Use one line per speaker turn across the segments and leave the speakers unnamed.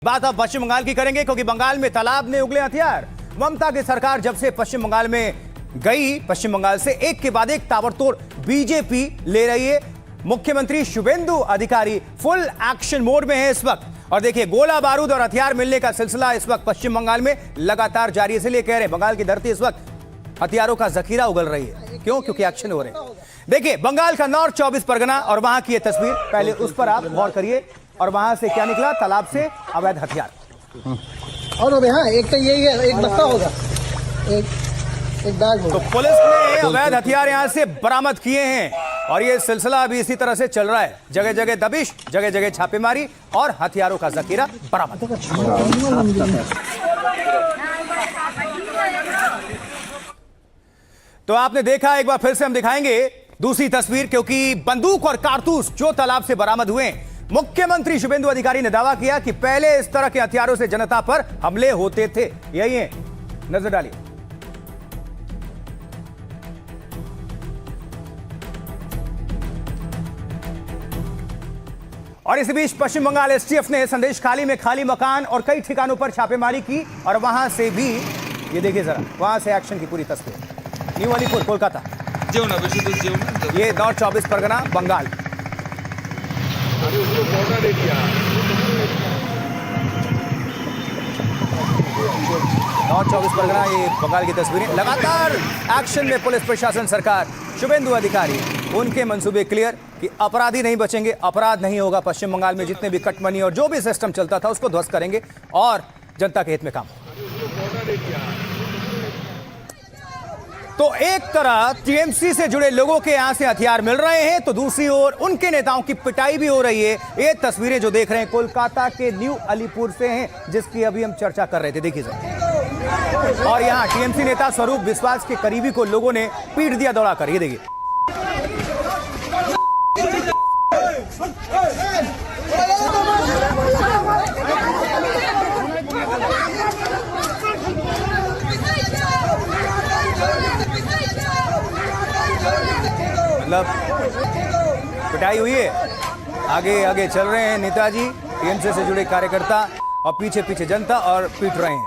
बात अब पश्चिम बंगाल की करेंगे क्योंकि बंगाल में तालाब ने उगले हथियार। ममता की सरकार जब से पश्चिम बंगाल में गई, पश्चिम बंगाल से एक के बाद एक ताबड़तोड़ बीजेपी ले रही है। मुख्यमंत्री शुभेंदु अधिकारी फुल एक्शन मोड में है इस वक्त। और देखिए, गोला बारूद और हथियार मिलने का सिलसिला इस वक्त पश्चिम बंगाल में लगातार जारी है। इसलिए कह रहे हैं बंगाल की धरती इस वक्त हथियारों का जखीरा उगल रही है। क्यों? क्योंकि एक्शन हो रहे हैं। देखिए, बंगाल का नॉर्थ 24 परगना और वहां की ये तस्वीर, पहले उस पर आप गौर करिए। और वहां से क्या निकला? तालाब से अवैध हथियार।
और अब यहाँ एक तो यही है, एक बस्ता होगा, एक बैग होगा।
तो पुलिस ने अवैध हथियार यहां से बरामद किए हैं और ये सिलसिला अभी इसी तरह से चल रहा है। जगह जगह दबिश, जगह जगह छापेमारी और हथियारों का जखीरा बरामद। तो आपने देखा, एक बार फिर से हम दिखाएंगे दूसरी तस्वीर, क्योंकि बंदूक और कारतूस जो तालाब से बरामद हुए। मुख्यमंत्री शुभेंदु अधिकारी ने दावा किया कि पहले इस तरह के हथियारों से जनता पर हमले होते थे। यही है, नजर डालिए। और इसी बीच पश्चिम बंगाल एसटीएफ ने संदेशखाली में खाली मकान और कई ठिकानों पर छापेमारी की और वहां से भी, ये देखिए जरा, वहां से एक्शन की पूरी तस्वीर। न्यू अलीपुर, कोलकाता। ये नॉर्थ 24 परगना, बंगाल। नॉर्थ 24 परगना, ये बंगाल की तस्वीरें। लगातार एक्शन में पुलिस प्रशासन, सरकार, शुभेंदु अधिकारी, उनके मंसूबे क्लियर कि अपराधी नहीं बचेंगे, अपराध नहीं होगा पश्चिम बंगाल में। जितने भी कटमनी और जो भी सिस्टम चलता था उसको ध्वस्त करेंगे और जनता के हित में काम। तो एक तरह टीएमसी से जुड़े लोगों के यहां से हथियार मिल रहे हैं, तो दूसरी ओर उनके नेताओं की पिटाई भी हो रही है। ये तस्वीरें जो देख रहे हैं कोलकाता के न्यू अलीपुर से हैं, जिसकी अभी हम चर्चा कर रहे थे। देखिए सर, और यहां टीएमसी नेता स्वरूप विश्वास के करीबी को लोगों ने पीट दिया दौड़ाकर। ये देखिए, मतलब पिटाई हुई है। आगे आगे चल रहे हैं नेताजी, टीएमसी से जुड़े कार्यकर्ता, और पीछे पीछे जनता, और पीट रहे हैं।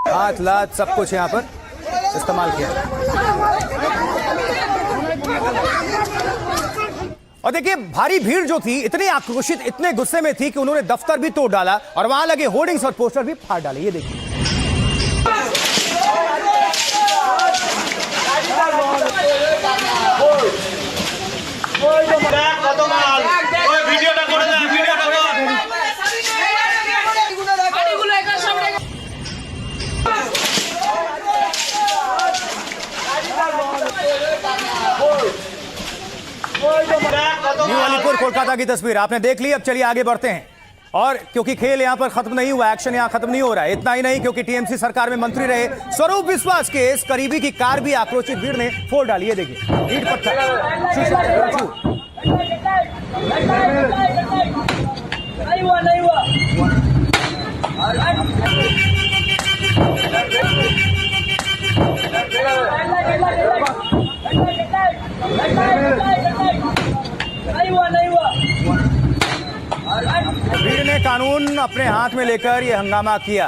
हाथ लात सब कुछ यहाँ पर इस्तेमाल किया। और देखिए, भारी भीड़ जो थी इतनी आक्रोशित, इतने गुस्से में थी कि उन्होंने दफ्तर भी तोड़ डाला और वहां लगे होर्डिंग्स और पोस्टर भी फाड़ डाले। ये देखिए, न्यू अलीपुर, कोलकाता की तस्वीर आपने देख ली। अब चलिए आगे बढ़ते हैं। और क्योंकि खेल यहां पर खत्म नहीं हुआ, एक्शन यहां खत्म नहीं हो रहा है। इतना ही नहीं, क्योंकि टीएमसी सरकार में मंत्री रहे स्वरूप विश्वास के इस करीबी की कार भी आक्रोशित भीड़ ने फोड़ डाली। ये देखिए, ईंट पत्थर, भीड़ ने कानून अपने हाथ में लेकर यह हंगामा किया।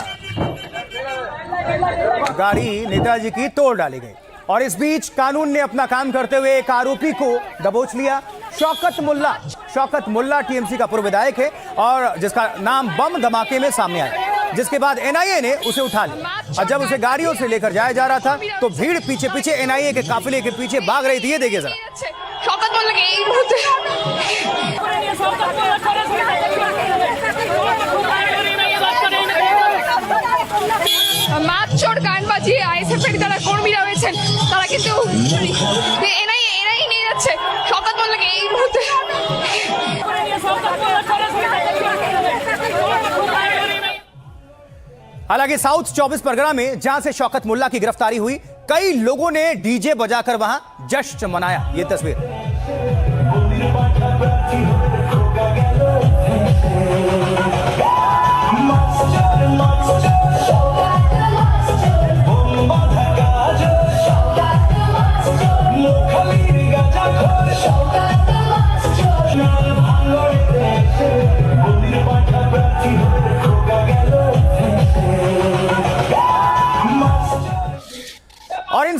गाड़ी नेताजी की तोड़ डाली गई और इस बीच कानून ने अपना काम करते हुए एक आरोपी को दबोच लिया। शौकत मुल्ला टीएमसी का पूर्व विधायक है और जिसका नाम बम धमाके में सामने आया, जिसके बाद एनआईए ने उसे उठा लिया। और जब उसे गाड़ियों से लेकर जाया जा रहा था तो भीड़ पीछे पीछे एनआईए के काफिले के पीछे भाग रही थी। ये देखिए जरा,
शौकत मुल्ला के এই মুহূর্তে মাতচোর গান বাজিয়ে আইএসএফ এর যারা কর্মীরা রয়েছেন তারা কিন্তু এনআইএ নিয়ে যাচ্ছে শৌকত মোল্লাকে এই মুহূর্তে।
हालांकि साउथ 24 परगना में जहां से शौकत मुल्ला की गिरफ्तारी हुई, कई लोगों ने डीजे बजाकर वहां जश्न मनाया। ये तस्वीर,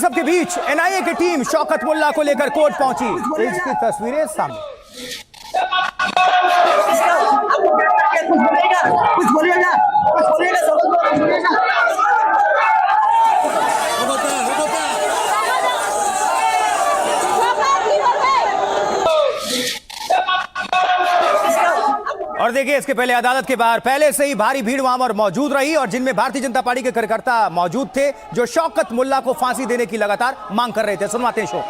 सबके बीच एनआईए की टीम शौकत मुल्ला को लेकर कोर्ट पहुंची। इसकी तस्वीरें सामने। और देखिए, इसके पहले अदालत के बाहर पहले से ही भारी भीड़ वहां पर मौजूद रही और जिनमें भारतीय जनता पार्टी के कार्यकर्ता मौजूद थे जो शौकत मुल्ला को फांसी देने की लगातार मांग कर रहे थे। सुनवाते हैं शो।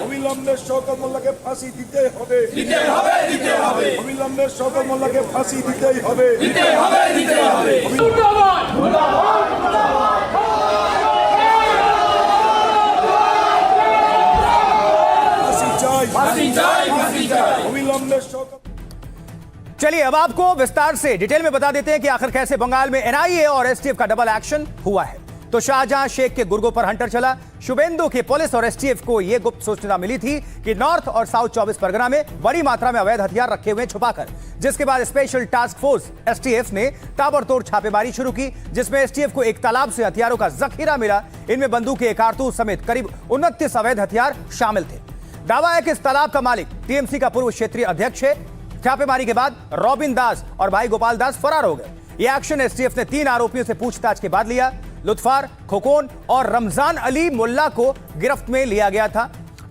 অবিলম্বে শওকত মোল্লাকে ফাঁসি দিতেই হবে, দিতেই হবে, দিতেই হবে। অবিলম্বে শওকত মোল্লাকে ফাঁসি দিতেই হবে, দিতেই হবে, দিতেই হবে। মুর্দাবাদ, মুর্দাবাদ, মুর্দাবাদ। ফাঁসি চাই, ফাঁসি চাই, ফাঁসি চাই। অবিলম্বে শওকত।
चलिए अब आपको विस्तार से डिटेल में बता देते हैं कि आखिर कैसे बंगाल में एनआईए और एसटीएफ का डबल एक्शन हुआ है। तो शाहजहां शेख के गुर्गों पर हंटर चला। शुभेंदु के पुलिस और एसटीएफ को यह गुप्त सूचना मिली थी कि नॉर्थ और साउथ 24 परगना में बड़ी मात्रा में अवैध हथियार रखे हुए छुपाकर, जिसके बाद स्पेशल टास्क फोर्स एसटीएफ ने ताबड़तोड़ छापेमारी शुरू की, जिसमें एसटीएफ को एक तालाब से हथियारों का जखीरा मिला। इनमें बंदूकें, कारतूस समेत करीब 29 अवैध हथियार शामिल थे। दावा है कि इस तालाब का मालिक टीएमसी का पूर्व क्षेत्रीय अध्यक्ष है। छापेमारी के बाद रॉबिन दास और भाई गोपाल दास फरार हो गए। यह एक्शन एसटीएफ ने 3 आरोपियों से पूछताछ के बाद लिया। लुत्फार, खोकोन और रमजान अली मुल्ला को गिरफ्त में लिया गया था।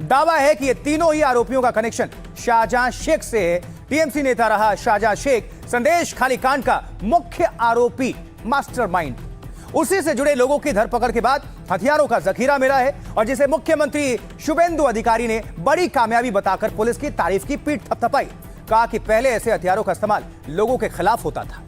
दावा है कि ये तीनों ही आरोपियों का कनेक्शन शाहजहां शेख से है। टीएमसी नेता रहा शाहजहां शेख संदेश खाली कांड का मुख्य आरोपी, मास्टरमाइंड। उसी से जुड़े लोगों की धरपकड़ के बाद हथियारों का जखीरा मिला है और जिसे मुख्यमंत्री शुभेंदु अधिकारी ने बड़ी कामयाबी बताकर पुलिस की तारीफ की पीठ थपथपाई। कहा कि पहले ऐसे हथियारों का इस्तेमाल लोगों के खिलाफ होता था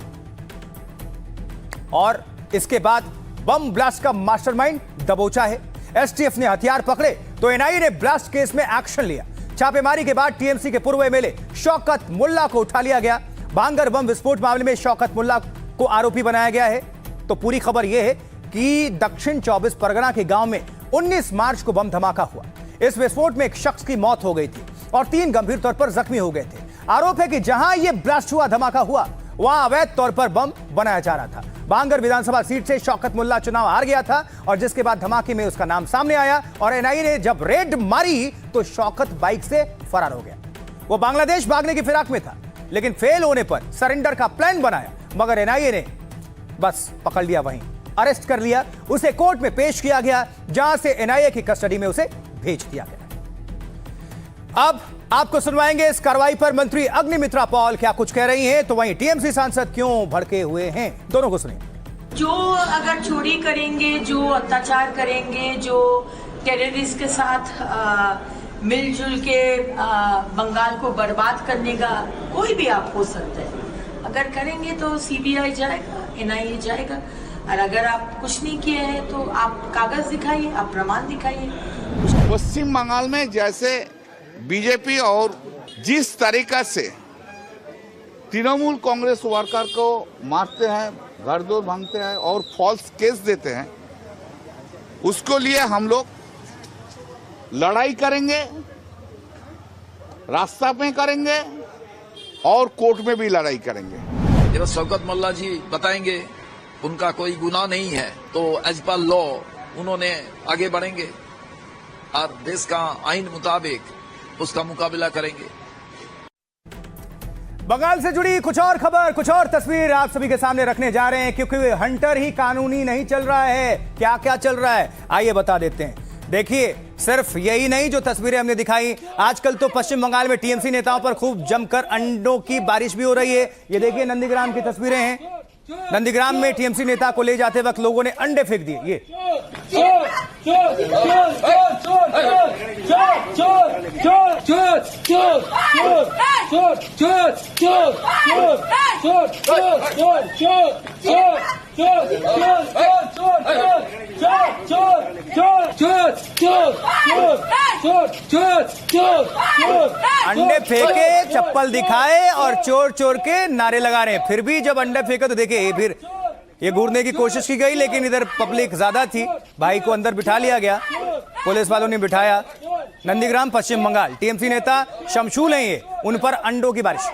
और इसके बाद बम ब्लास्ट का मास्टरमाइंड दबोचा है। एसटीएफ ने हथियार पकड़े तो एनआईए ने ब्लास्ट केस में एक्शन लिया। छापेमारी के बाद टीएमसी के पूर्व एमएलए शौकत मुल्ला को उठा लिया गया। भांगर बम विस्फोट मामले में शौकत मुल्ला को आरोपी बनाया गया है। तो पूरी खबर यह है कि दक्षिण 24 परगना के गांव में 19 मार्च को बम धमाका हुआ। इस विस्फोट में एक शख्स की मौत हो गई थी और 3 गंभीर तौर पर जख्मी हो गए थे। आरोप है कि जहां यह ब्लास्ट हुआ, धमाका हुआ, वहां अवैध तौर पर बम बनाया जा रहा था। भांगर विधानसभा सीट से शौकत मुल्ला चुनाव हार गया था और जिसके बाद धमाके में उसका नाम सामने आया और एनआईए ने जब रेड मारी तो शौकत बाइक से फरार हो गया। वो बांग्लादेश भागने की फिराक में था, लेकिन फेल होने पर सरेंडर का प्लान बनाया, मगर एनआईए ने बस पकड़ लिया, वहीं अरेस्ट कर लिया। उसे कोर्ट में पेश किया गया, जहां से एनआईए की कस्टडी में उसे भेज दिया गया। अब आपको सुनवाएंगे इस कार्रवाई पर मंत्री अग्निमित्रा पॉल क्या कुछ कह रही हैं, तो वहीं टीएमसी सांसद क्यों भड़के हुए हैं, दोनों को सुनिए।
जो अगर चोरी करेंगे, जो अत्याचार करेंगे, जो टेररिस्ट के साथ मिलजुल के बंगाल को बर्बाद करने का कोई भी आप हो सकता है, अगर करेंगे तो सीबीआई जाएगा, एनआईए जाएगा। और अगर आप कुछ नहीं किए हैं तो आप कागज दिखाइए, आप प्रमाण दिखाइए।
पश्चिम बंगाल में जैसे बीजेपी और जिस तरीका से तृणमूल कांग्रेस वर्कर को मारते हैं, घर दौर भांगते हैं और फॉल्स केस देते हैं, उसको लिए हम लोग लड़ाई करेंगे, रास्ता में करेंगे और कोर्ट में भी लड़ाई करेंगे।
जब शौकत मुल्ला जी बताएंगे उनका कोई गुनाह नहीं है तो एज पर लॉ उन्होंने आगे बढ़ेंगे और देश का आइन मुताबिक उसका मुकाबला करेंगे।
बंगाल से जुड़ी कुछ और खबर, कुछ और तस्वीर आप सभी के सामने रखने जा रहे हैं, क्योंकि हंटर ही कानूनी नहीं चल रहा है। क्या क्या चल रहा है आइए बता देते हैं। देखिए, सिर्फ यही नहीं जो तस्वीरें हमने दिखाई, आजकल तो पश्चिम बंगाल में टीएमसी नेताओं पर खूब जमकर अंडों की बारिश भी हो रही है। ये देखिए नंदीग्राम की तस्वीरें हैं। नंदीग्राम में टीएमसी नेता को ले जाते वक्त लोगों ने अंडे फेंक दिए। ये अंडे फेंके, चप्पल दिखाए और चोर चोर के नारे लगा रहे हैं। फिर भी जब अंडे फेंके तो देखिए फिर ये घूरने की कोशिश की गई, लेकिन इधर पब्लिक ज्यादा थी, भाई को अंदर बिठा लिया गया, पुलिस वालों ने बिठाया। नंदीग्राम पश्चिम बंगाल, टीएमसी नेता शमशूल हैं ये, उन पर अंडों की बारिश।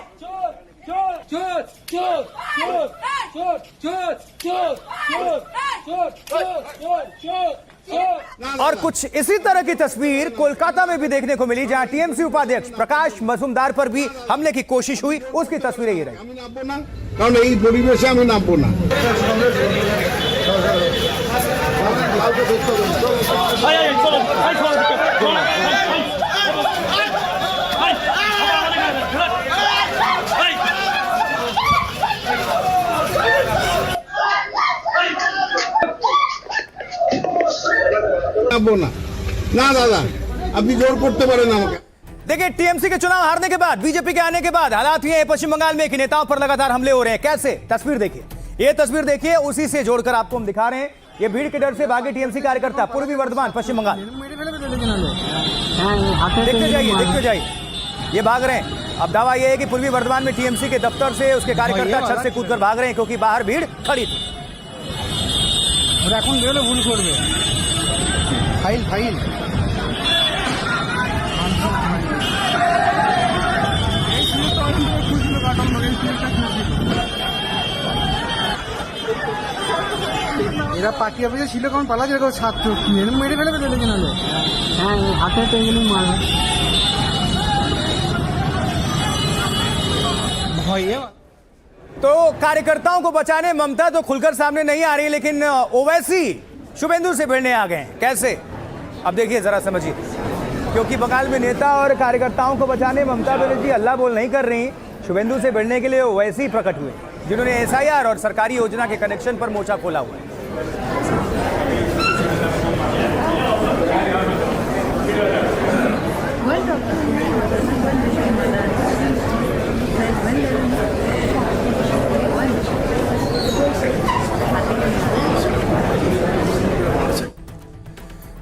और कुछ इसी तरह की तस्वीर कोलकाता में भी देखने को मिली, जहां टीएमसी उपाध्यक्ष प्रकाश मजूमदार पर भी हमले की कोशिश हुई। उसकी तस्वीरें ये रही।
আমি নামবো না, কারণ এই পরিবেশে আমি নামবো না। নামবো না, না দাদা, আপনি জোর করতে পারেন আমাকে।
देखिए, टीएमसी के चुनाव हारने के बाद, बीजेपी के आने के बाद हालात ये है पश्चिम बंगाल में कि नेताओं पर लगातार हमले हो रहे हैं। कैसे? तस्वीर देखिए, ये तस्वीर देखिए, उसी से जोड़कर आपको हम दिखा रहे हैं। ये भीड़ के डर से भागे टीएमसी कार्यकर्ता पूर्वी वर्धमान पश्चिम बंगाल। देखते जाइए, ये भाग रहे हैं। अब दावा यह है कि पूर्वी वर्धमान में टीएमसी के दफ्तर से उसके कार्यकर्ता छत से कूदकर भाग रहे हैं, क्योंकि बाहर भीड़ खड़ी थी।
फाइल এরা পার্টি অফিসে ছিল, কারণ পালা যেরকম ছাত্র মেরে ফেলে চলে জানালো। হ্যাঁ, হাতে টেনে মারা ভয়ে।
तो कार्यकर्ताओं को बचाने ममता तो खुलकर सामने नहीं आ रही, लेकिन ओवैसी शुभेंदु से भिड़ने आ गए हैं। कैसे? अब देखिए, जरा समझिए, क्योंकि बंगाल में नेता और कार्यकर्ताओं को बचाने ममता बनर्जी अल्लाह बोल नहीं कर रही। शुभेंदु से भिड़ने के लिए ओवैसी प्रकट हुए, जिन्होंने एसआईआर और सरकारी योजना के कनेक्शन पर मोर्चा खोला हुआ है।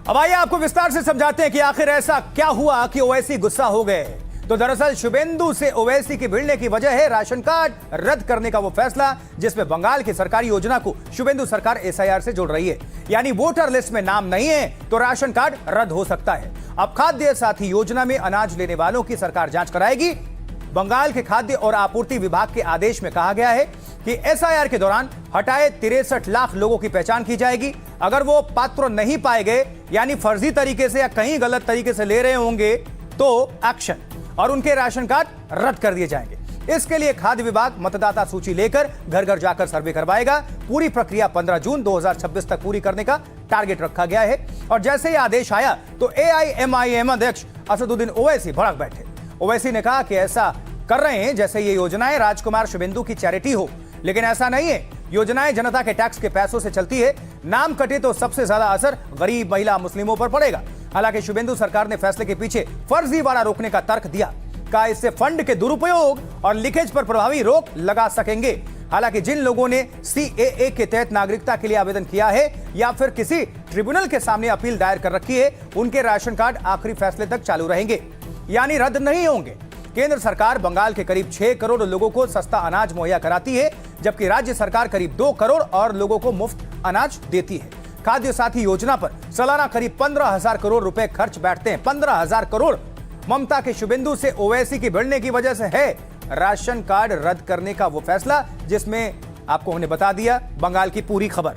अब आइए आपको विस्तार से समझाते हैं कि आखिर ऐसा क्या हुआ कि ओवैसी गुस्सा हो गए। तो दरअसल शुभेंदु से ओवैसी की भिड़ने की वजह है राशन कार्ड रद्द करने का वो फैसला, जिसमें बंगाल की सरकारी योजना को शुभेंदु सरकार एसआईआर से जोड़ रही है। यानी वोटर लिस्ट में नाम नहीं है तो राशन कार्ड रद्द हो सकता है। अब खाद्य साथी योजना में अनाज लेने वालों की सरकार जांच कराएगी। बंगाल के खाद्य और आपूर्ति विभाग के आदेश में कहा गया है कि एसआईआर के दौरान हटाए 63 लाख लोगों की पहचान की जाएगी। अगर वो पात्र नहीं पाए गए, यानी फर्जी तरीके से या कहीं गलत तरीके से ले रहे होंगे, तो एक्शन और उनके राशन कार्ड रद्द कर दिए जाएंगे। इसके लिए खाद्य विभाग मतदाता सूची लेकर घर घर जाकर सर्वे करवाएगा। पूरी प्रक्रिया 15 जून 2026 तक पूरी करने का टारगेट रखा गया है। और जैसे ही आदेश आया तो एआईएमआईएम अध्यक्ष असदुद्दीन ओवैसी भड़क बैठे। ओवैसी ने कहा कि ऐसा कर रहे हैं जैसे ये योजनाएं राजकुमार शुभेंदु की चैरिटी हो, लेकिन ऐसा नहीं है। योजनाएं जनता के टैक्स के पैसों से चलती है। नाम कटे तो सबसे ज्यादा असर गरीब महिला मुस्लिमों पर पड़ेगा। हालांकि शुभेंदु सरकार ने फैसले के पीछे फर्जीवाड़ा रोकने का तर्क दिया। कहा इससे फंड के दुरुपयोग और लीकेज पर प्रभावी रोक लगा सकेंगे। हालांकि जिन लोगों ने सीएए के तहत नागरिकता के लिए आवेदन किया है या फिर किसी ट्रिब्यूनल के सामने अपील दायर कर रखी है, उनके राशन कार्ड आखिरी फैसले तक चालू रहेंगे, यानी रद्द नहीं होंगे। केंद्र सरकार बंगाल के करीब 6 करोड़ लोगों को सस्ता अनाज मुहैया कराती है, जबकि राज्य सरकार करीब 2 करोड़ और लोगों को मुफ्त अनाज देती है। खाद्य साथी योजना पर सालाना करीब 15,000 करोड़ रुपए खर्च बैठते हैं। 15,000 करोड़। ममता के शुभेंदु से ओवैसी की भिड़ने की वजह से है राशन कार्ड रद्द करने का वो फैसला, जिसमें आपको हमने बता दिया बंगाल की पूरी खबर।